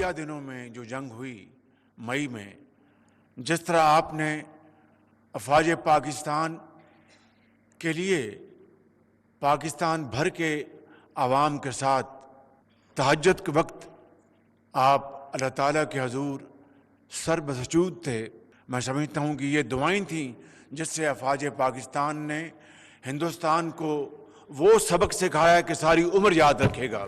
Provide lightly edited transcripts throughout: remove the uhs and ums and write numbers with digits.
मुआविया दिनों में जो जंग हुई मई में, जिस तरह आपने अफवाज पाकिस्तान के लिए पाकिस्तान भर के आवाम के साथ तहज्जुद के वक्त आप अल्लाह ताला के हजूर सर बसजूद थे, मैं समझता हूँ कि ये दुआएं थीं जिससे अफवाज पाकिस्तान ने हिंदुस्तान को वो सबक सिखाया कि सारी उम्र याद रखेगा।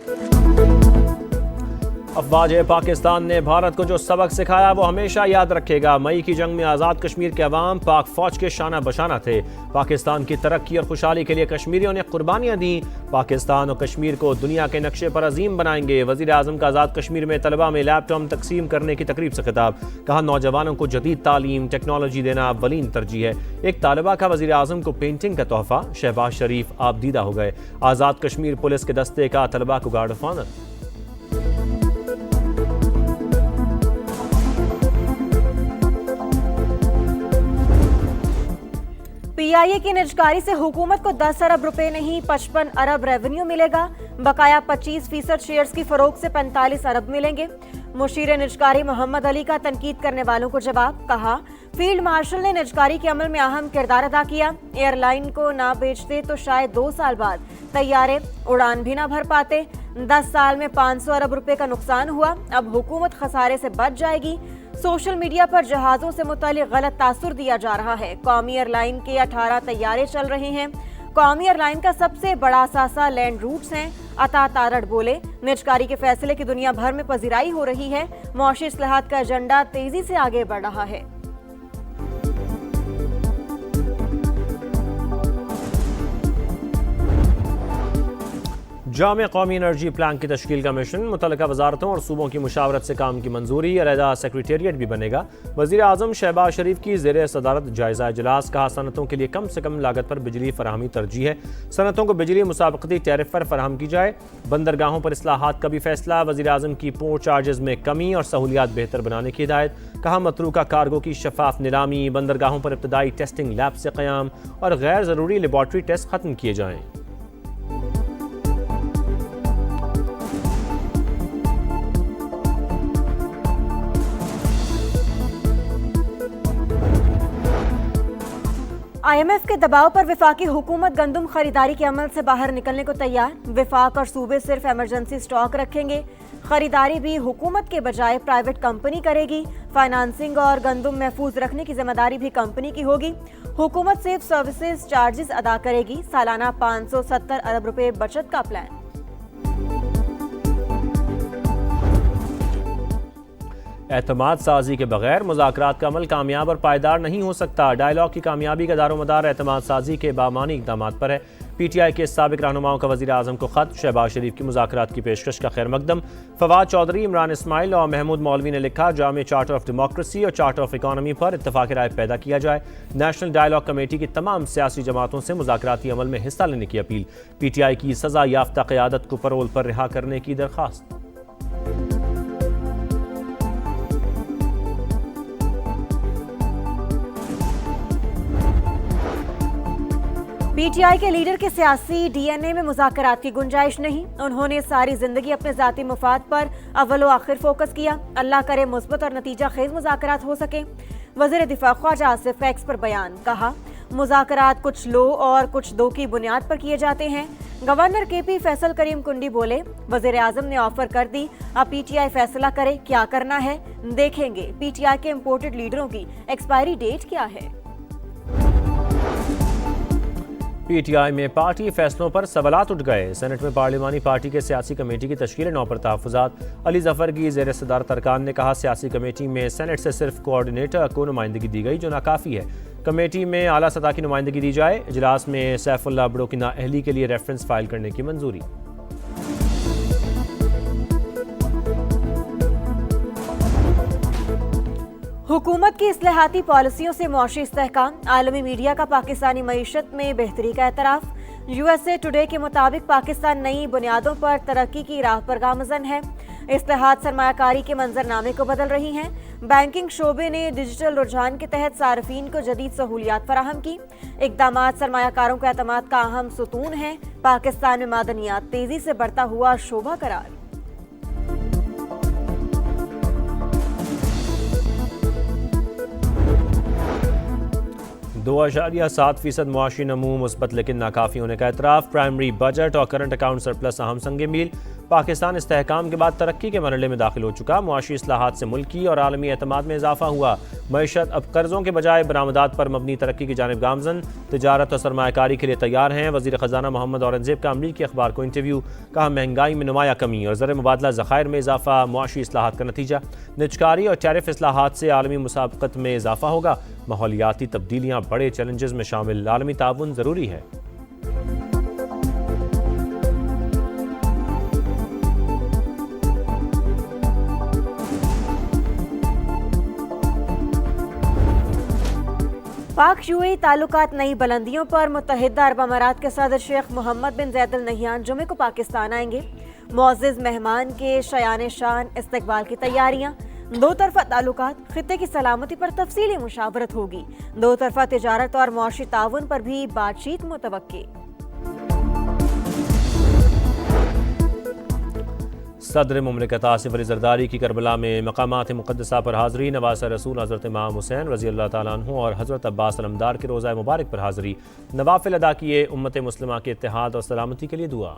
अफवाज पाकिस्तान ने भारत को जो सबक सिखाया वो हमेशा याद रखेगा। मई की जंग में आज़ाद कश्मीर के अवाम पाक फौज के शाना बशाना थे। पाकिस्तान की तरक्की और खुशहाली के लिए कश्मीरियों ने कुर्बानियां दी। पाकिस्तान और कश्मीर को दुनिया के नक्शे पर अजीम बनाएंगे। वज़ीर आज़म का आज़ाद कश्मीर में तलबा में लैपटॉप तकसीम करने की तकरीब से खिताब। कहा, नौजवानों को जदीद तालीम टेक्नोलॉजी देना अव्वलीन तरजीह है। एक तालिबा का वज़ीर आज़म को पेंटिंग का तोहफा। शहबाज शरीफ आबदीदा हो गए। आज़ाद कश्मीर पुलिस के दस्ते का तलबा को गार्ड ऑफ ऑनर। पीआईए की निजकारी से हुकूमत को 10 अरब रुपए नहीं 55 अरब रेवेन्यू मिलेगा। बकाया 25% शेयर्स की फरोख्त से 45 अरब मिलेंगे। मुशीर निजकारी मोहम्मद अली का तनकीद करने वालों को जवाब। कहा, फील्ड मार्शल ने निजकारी के अमल में अहम किरदार अदा किया। एयरलाइन को ना बेचते तो शायद 2 साल बाद तैयारे उड़ान भी ना भर पाते। 10 साल में 500 अरब रुपए का नुकसान हुआ। अब हुकूमत खसारे से बच जाएगी। सोशल मीडिया पर जहाजों से मुतालिक गलत तासुर दिया जा रहा है। कौमी एयरलाइन के 18 तैयारे चल रहे हैं। कौमी एयरलाइन का सबसे बड़ा असासा लैंड रूट्स हैं। अता तारड़ बोले, निजकारी के फैसले की दुनिया भर में पजीराई हो रही है। मौशी इस्लाहात का एजेंडा तेजी से आगे बढ़ रहा है। जामे कौमी एनर्जी प्लान की तश्कील का मिशन। मुतल्लिका वजारतों और सूबों की मुशावरत से काम की मंजूरी। अलहदा सेक्रेटेरिएट भी बनेगा। वज़ीर आज़म शहबाज शरीफ की ज़ेर सदारत जायज़ा इजलास। कहा, सनतों के लिए कम से कम लागत पर बिजली फराहमी तरजीह है। सनतों को बिजली मुसाबकती टैरिफ पर फराहम की जाए। बंदरगाहों पर इस्लाहात का भी फैसला। वज़ीर आज़म की पोर्ट चार्जेस में कमी और सहूलियात बेहतर बनाने की हिदायत। कहा, मतरूका कार्गो की शफाफ नीलामी। बंदरगाहों पर इब्तदाई टेस्टिंग लैब से क़याम और गैर ज़रूरी लेबॉर्ट्री टेस्ट ख़त्म किए जाएँ। IMF के दबाव पर विफाकी हुकूमत गंदम खरीदारी के अमल से बाहर निकलने को तैयार। विफाक और सूबे सिर्फ इमरजेंसी स्टॉक रखेंगे। खरीदारी भी हुकूमत के बजाय प्राइवेट कंपनी करेगी। फाइनेंसिंग और गंदम महफूज रखने की जिम्मेदारी भी कंपनी की होगी। हुकूमत सिर्फ सर्विसेज चार्जेस अदा करेगी। सालाना 570 अरब रुपए बचत का प्लान। एतमाद साजी के बगैर मुज़ाकरात का अमल कामयाब और पायदार नहीं हो सकता। डायलॉग की कामयाबी का दारोमदार एतमाद साजी के बामानी इक़दामात पर है। PTI के साबिक रहनुमाओं का वज़ीर आज़म को ख़त। शहबाज शरीफ की मुज़ाकरात की पेशकश का खैर मकदम। फवाद चौधरी, इमरान इस्माइल और महमूद मौलवी ने लिखा, जामे चार्टर ऑफ डेमोक्रेसी और चार्टर ऑफ इकॉनमी पर इत्तफ़ाक़ राय पैदा किया जाए। नेशनल डायलॉग कमेटी की तमाम सियासी जमातों से मुज़ाकराती अमल में हिस्सा लेने की अपील। PTI की सज़ा याफ्ता क़यादत को परोल पर रिहा करने की दरख्वास्त। PTI के लीडर के सियासी DNA में मुज़ाकरात की गुंजाइश नहीं। उन्होंने सारी जिंदगी अपने ज़ाती मुफाद पर अव्वल व आखिर फोकस किया। अल्लाह करे मुस्बत और नतीजा खेज मुज़ाकरात हो सके। वज़ीर दिफा ख्वाजा आसिफ एक्स पर बयान। कहा, मुज़ाकरात कुछ लो और कुछ दो की बुनियाद पर किए जाते हैं। गवर्नर KP फैसल करीम कुंडी बोले, वज़ीर आज़म ने ऑफर कर दी, अब PTI फैसला करे क्या करना है। देखेंगे PTI के इम्पोर्टेड लीडरों की एक्सपायरी डेट क्या है। PTI में पार्टी फैसलों पर सवालात उठ गए। सेनेट में पार्लिमानी पार्टी के सियासी कमेटी की तश्कील 9 पर तहफ़्फ़ुज़ात। अली ज़फ़र की ज़ेर सदारत अरकान ने कहा, सियासी कमेटी में सेनेट से सिर्फ कोऑर्डिनेटर को नुमाइंदगी दी गई, जो नाकाफ़ी है। कमेटी में आला सतह की नुमाइंदगी दी जाए। इजलास में सैफुल्लाह अब्दो की नाअहली के लिए रेफरेंस फाइल करने की मंजूरी। हुकूमत की इस्लाहाती पॉलिसियों से मौशी इस्तेहकाम। आलमी मीडिया का पाकिस्तानी मईशत में बेहतरी का एतराफ़। USA टुडे के मुताबिक पाकिस्तान नई बुनियादों पर तरक्की की राह पर गामज़न है। इस्तेहात सरमायाकारी के मंजरनामे को बदल रही हैं। बैंकिंग शोबे ने डिजिटल रुझान के तहत सार्फिन को जदीद सहूलियात फराहम की। इक़दामात सरमायाकारों के एतमाद का अहम सुतून है। पाकिस्तान में मादनियात तेजी से बढ़ता हुआ शोबा करार। 2.7% मुआशी नमू मुस्बत लेकिन नाकाफ़ी होने का एतराफ़। प्राइमरी बजट और करंट अकाउंट सरप्लस अहम संग मील। पाकिस्तान इस्तेहकाम के बाद तरक्की के मरहले में दाखिल हो चुका। मुआशी इस्लाहात से मुल्की और आलमी एतमाद में इजाफा हुआ। मईशत अब कर्ज़ों के बजाय बरामदात पर मबनी तरक्की की जानिब गामजन। तिजारत और सरमायाकारी के लिए तैयार हैं। वज़ीर ख़जाना मोहम्मद औरंगज़ेब का अमरीकी अखबार को इंटरव्यू। कहा महंगाई में नुमाया कमी और ज़र मुबादला ज़खायर में इजाफा मुआशी इस्लाहात का नतीजा। निजकारी और टैरिफ इस्लाहात से आलमी मुसाबकत में इजाफा होगा। माहौलियाती तब्दीलियाँ बड़े चैलेंजेस में शामिल। आलमी ताउन ज़रूरी है। पाक यूएई ताल्लुकात नई बुलंदियों पर। मुत्तहिदा अरब अमारात के सदर शेख मोहम्मद बिन ज़ायद अल नहयान जुमे को पाकिस्तान आएंगे। मुअज़्ज़िज़ मेहमान के शयान शान इस्तकबाल की तैयारियां। दो तरफा ताल्लुकात, खित्ते की सलामती पर तफसीली मुशावरत होगी। दो तरफा तिजारत और मुआशी ताउन पर भी बातचीत मुतवक्की। सदर मुमलिकत आसिफ अली ज़रदारी की करबला में मकामात मुक़द्दसा पर हाज़री। नवासा रसूल हज़रत इमाम हुसैन रज़ियल्लाहु ताला अन्हु और हज़रत अब्बास अलमदार के रोज़ा मुबारक पर हाज़री। नवाफिल अदा किए। उम्मत मुस्लिमा के इत्तेहाद और सलामती के लिए दुआ।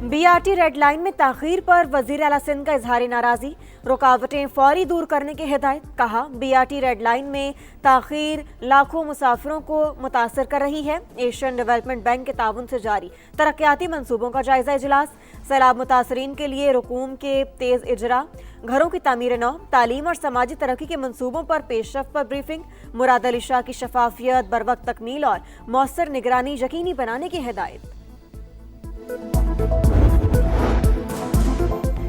बीआरटी रेड लाइन में ताख़ीर पर वज़ीर आला सिंध का इजहार नाराज़ी। रुकावटें फौरी दूर करने की हिदायत। कहा बीआरटी रेड लाइन में ताख़ीर लाखों मुसाफिरों को मुतासर कर रही है। एशियन डेवलपमेंट बैंक के ताउन से जारी तरक्याती मंसूबों का जायजा इजलास। सैलाब मुतासरीन के लिए रुकूम के तेज़ इजरा। घरों की तामीर नौ, तालीम और समाजी तरक्की के मंसूबों पर पेशरफ पर ब्रीफिंग। मुराद अली शाह की शफाफियत, बरवक्त तकमील और मौसर निगरानी यकीनी बनाने की हिदायत।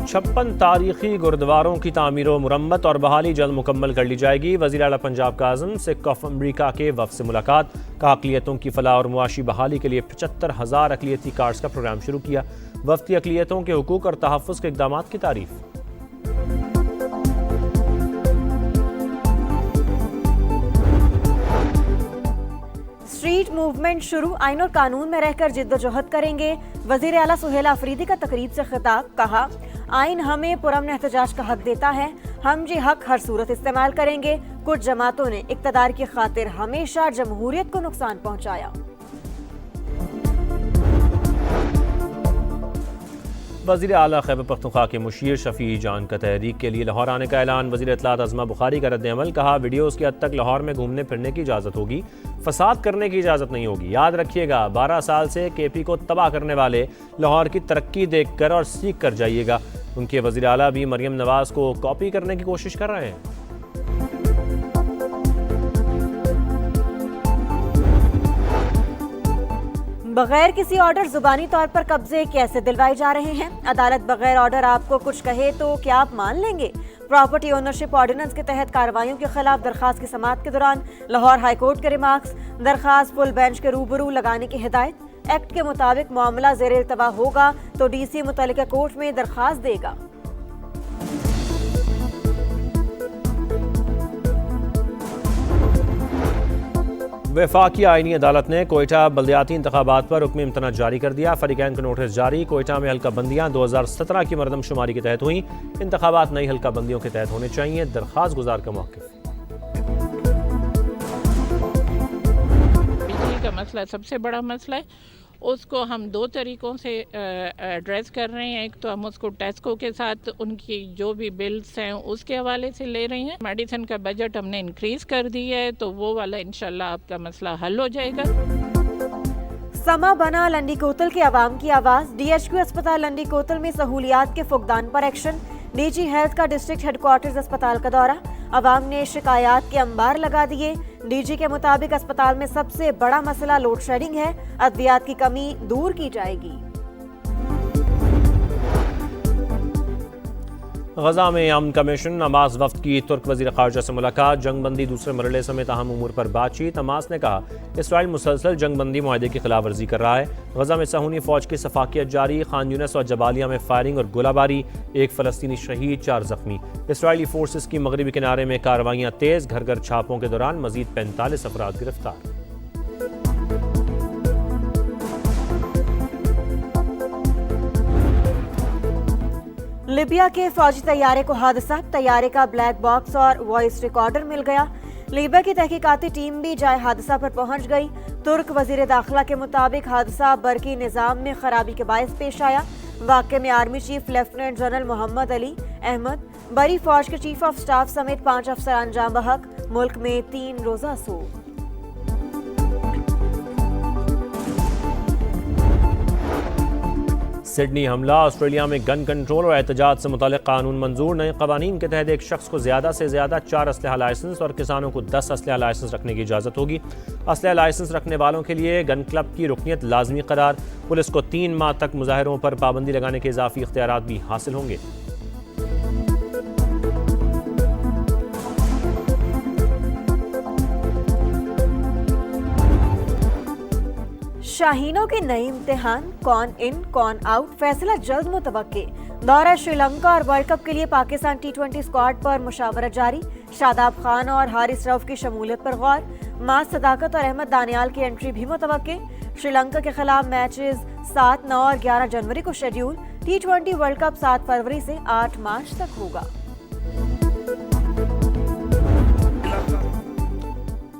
56 तारीखी गुरुद्वारों की तामीर व मुरम्मत और बहाली जल्द मुकम्मल कर ली जाएगी। वज़ीर आला पंजाब काज़म सिख ऑफ अमरीका के वफ़द से मुलाकात। कहा अक़लियतों की फ़लाह और मुआशी बहाली के लिए 75,000 अक़लियती कार्ड्स का प्रोग्राम शुरू किया। वफ़दी अक़लियतों के हुकूक और तहफ़्फ़ुज़ के इक़दामात की तारीफ़। स्ट्रीट मूवमेंट शुरू। आइन और कानून में रहकर जिद्दोजहद करेंगे। वज़ीर आला सुहेल आफरीदी का तकरीब से खिताब। कहा आइन हमें पुरअमन एहतजाज का हक देता है। हम ये हक हर सूरत इस्तेमाल करेंगे। कुछ जमातों ने इक़्तिदार की खातिर हमेशा जमहूरियत को नुकसान पहुंचाया। वज़ीर आला खैबर पख्तूनख्वा के मुशीर शफ़ी जान का तहरीक के लिए लाहौर आने का ऐलान। वज़ीर इत्तलात अज़मा बुखारी का रद्द-ए-अमल। कहा वीडियोज़ की हद तक लाहौर में घूमने फिरने की इजाज़त होगी, फसाद करने की इजाज़त नहीं होगी। याद रखिएगा 12 साल से केपी को तबाह करने वाले लाहौर की तरक्की देख कर और सीख कर जाइएगा। उनके वज़ीर आला भी मरियम नवाज़ को कॉपी करने की कोशिश कर रहे हैं। बगैर किसी ऑर्डर जुबानी तौर पर कब्जे कैसे दिलवाए जा रहे हैं। अदालत बगैर ऑर्डर आपको कुछ कहे तो क्या आप मान लेंगे। प्रॉपर्टी ओनरशिप ऑर्डिनेंस के तहत कार्रवाइयों के खिलाफ दरखास्त की समाअत के दौरान लाहौर हाईकोर्ट के रिमार्क्स। दरखास्त फुल बेंच के रूबरू लगाने की हिदायत। एक्ट के मुताबिक मामला ज़ेर इल्तवा होगा तो डीसी मुतल्लिका कोर्ट में दरखास्त देगा। वफाकी आईनी अदालत ने कोयटा बल्दियाती इंतखाबात पर हुक्म इम्तना जारी कर दिया। फरीकैन को नोटिस जारी। कोयटा में हल्का बंदियाँ 2017 की मरदमशुमारी के तहत हुई। इंतखाबात नई हल्का बंदियों के तहत होने चाहिए। दरख्वास्त गुजार का मौक़िफ़। बिजली का मसला सबसे बड़ा मसला है। उसको हम दो तरीक़ों से एड्रेस कर रहे हैं। एक तो हम उसको टेस्को के साथ उनकी जो भी बिल्स हैं उसके हवाले से ले रहे हैं। मेडिसिन का बजट हमने इंक्रीज़ कर दिया है तो वो वाला इंशाल्लाह आपका मसला हल हो जाएगा। समा बना लंडी कोतल की आवाम की आवाज़। DHQ अस्पताल लंडी कोतल में सहूलियात के फुकदान पर एक्शन। DG हेल्थ का डिस्ट्रिक्ट हेडक्वार्टर्स अस्पताल का दौरा। अवाम ने शिकायत के अंबार लगा दिए। DG के मुताबिक अस्पताल में सबसे बड़ा मसला लोड शेडिंग है। अद्वियात की कमी दूर की जाएगी। गजा में अमन कमीशन। अब्बास वफ्द की तुर्क वज़ीर ख़ारजा से मुलाकात। जंगबंदी दूसरे मरहले समेत अहम उमूर पर बातचीत। अब्बास ने कहा इसराइल मुसलसल जंगबंदी मुआहदे की खिलाफ वर्जी कर रहा है। गजा में सहूनी फ़ौज की सफाकियत जारी। खान यूनिस और जबालिया में फायरिंग और गोलाबारी। 1 फ़लस्तीनी शहीद, 4 ज़ख्मी। इसराइली फोर्सेस की मगरबी किनारे में कार्रवाइयाँ तेज़। घर घर छापों के दौरान मज़ीद 45 अफराद गिरफ्तार। लीबिया के फौजी तैयारे को हादसा, तैयारे का ब्लैक बॉक्स और वॉइस रिकॉर्डर मिल गया। लीबिया की तहकीकाती टीम भी जाए हादसा पर पहुंच गई। तुर्क वजीर दाखिला के मुताबिक हादसा बरकी निजाम में खराबी के बायस पेश आया। वाक़े में army chief lieutenant general Mohammad Ali Ahmed, बरी फौज के चीफ ऑफ स्टाफ समेत 5 अफसर अंजाम बहक। मुल्क में 3 रोजा सोग। सिडनी हमला, ऑस्ट्रेलिया में गन कंट्रोल और एहतजाज से मुतालिक कानून मंजूर। नए कवानीन के तहत एक शख्स को ज़्यादा से ज़्यादा 4 असलहा लाइसेंस और किसानों को 10 असलहा लाइसेंस रखने की इजाज़त होगी। असलहा लाइसेंस रखने वालों के लिए गन क्लब की रुकनीत लाजमी करार। पुलिस को 3 माह तक मुजाहिरों पर पाबंदी लगाने के इजाफी इख्तियारात भी हासिल होंगे। शाहीनों के नए इम्तिहान, कौन इन कौन आउट, फैसला जल्द मुतवक्के। दौरा श्रीलंका और वर्ल्ड कप के लिए पाकिस्तान T20 स्क्वाड पर मुशावरत जारी। शादाब खान और हारिस रऊफ की शमूलियत पर गौर। मास सदाकत और अहमद दानियाल की एंट्री भी मुतवक्के। श्रीलंका के खिलाफ मैचेस 7, 9 और 11 जनवरी को शेड्यूल। T20 वर्ल्ड कप 7 फरवरी से 8 मार्च तक होगा।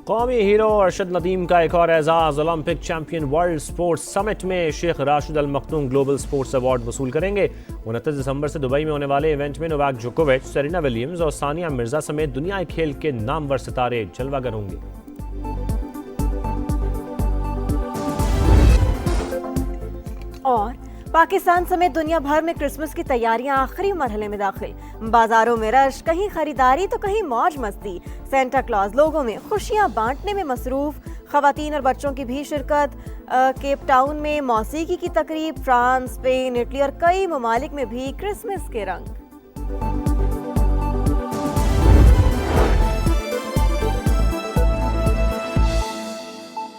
कौमी हीरो अरशद नदीम का एक और एजाज़, Olympic champion world sports summit में Sheikh Rashid Al Maktoum global sports award वसूल करेंगे। 29 दिसंबर से दुबई में होने वाले इवेंट में नोवाक जोकोविच, सेरेना विलियम्स और सानिया मिर्जा समेत दुनिया खेल के नामवर सितारे जलवागर होंगे। और पाकिस्तान समेत दुनिया भर में क्रिसमस की तैयारियां आखिरी मरहले में दाखिल। बाजारों में रश, कहीं खरीदारी तो कहीं मौज मस्ती। सेंटा क्लॉज लोगों में खुशियां बांटने में मसरूफ। खवातीन और बच्चों की भी शिरकत। केप टाउन में मौसीकी की तकरीब। फ्रांस, स्पेन, इटली और कई ममालिक में भी क्रिसमस के रंग।